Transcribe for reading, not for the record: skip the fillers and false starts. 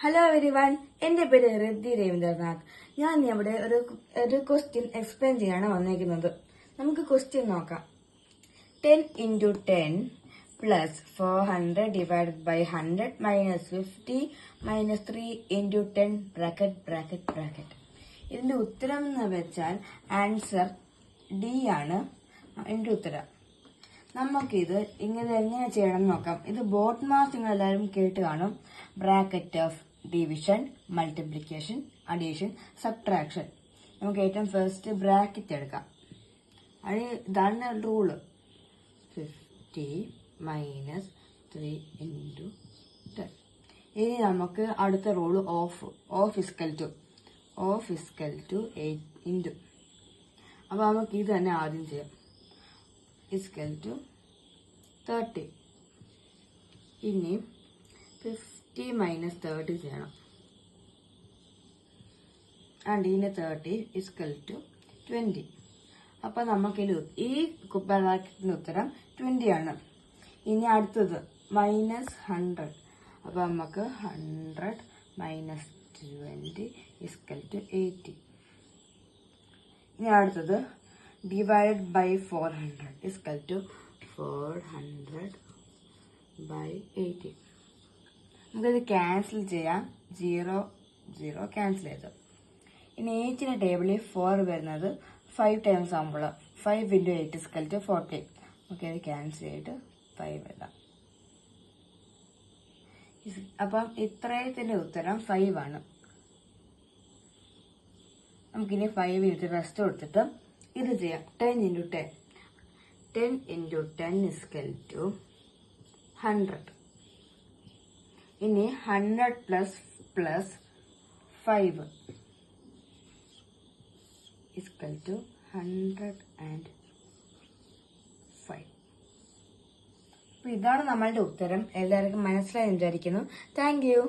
Hello everyone, എന്റെ പേര് റിദ്ധി രവീന്ദ്രനാഥ്. ഞാൻ ഇവിടെ ഒരു ക്വസ്റ്റ്യൻ എക്സ്പ്ലെയിൻ ചെയ്യാണ് വന്നേക്കുന്നത്. നമുക്ക് ക്വസ്റ്റ്യൻ നോക്കാം. 10 into 10 plus 400 divided by 100 minus 50 minus 3 into 10 bracket bracket bracket. ഇതിന്റെ ഉത്തരം എന്ന് വെച്ചാൽ ആൻസർ ഡി ആണ് ഇതിന്റെ ഉത്തരം. നമുക്കിത് ഇങ്ങനെ എങ്ങനെ ചെയ്യണം നോക്കാം. ഇത് ബോർഡ് മാസ് നിങ്ങൾ എല്ലാവരും കേട്ട് കാണും. Bracket of division, multiplication, addition, subtraction. നമുക്ക് ഏറ്റവും ഫസ്റ്റ് ബ്രാക്കറ്റ് എടുക്കാം. ഇതാണ് റൂള്. 50 minus 3 into 10. ഇനി നമുക്ക് അടുത്ത rule of is equal to 8 into. അപ്പൊ നമുക്ക് ഇത് തന്നെ ആദ്യം ചെയ്യാം. Is equal to 30. ഇനി 50 minus 30 ചെയ്യണം. ആൻഡ് ഇതിന് 30 ഇസ്കൽ ടു 20. അപ്പൊ നമുക്ക് ഈ ബ്രാക്കറ്റിന്റെ ഉത്തരം 20 ആണ്. ഇനി അടുത്തത് -100. അപ്പൊ നമുക്ക് 100 minus 20 ഇസ്കൽ ടു 80. ഇനി അടുത്തത് divided by 400 is equal to 400 by 80. നമുക്കിത് ക്യാൻസൽ ചെയ്യാം. 0 ക്യാൻസൽ ചെയ്തു. ഇനി 8ന്റെ ടേബിളിൽ 4 വരുന്നത് 5 ടൈംസ് ആകുമ്പോൾ 5 into 8 is equal to 40. നമുക്ക് ഇത് ക്യാൻസൽ ചെയ്തിട്ട് 5 എഴുതാം. അപ്പം ഇത്രയത്തിന്റെ ഉത്തരം 5 ആണ്. നമുക്കിനി 5 into റെസ്റ്റ് കൊടുത്തിട്ട് ഇത് ചെയ്യാം. 10 into 10. 10 into 10 is equal to 100. ഇനി 100 plus 5 is equal to 105. അപ്പൊ ഇതാണ് നമ്മളുടെ ഉത്തരം. എല്ലാവർക്കും മനസ്സിലായി വിചാരിക്കുന്നു. Thank you.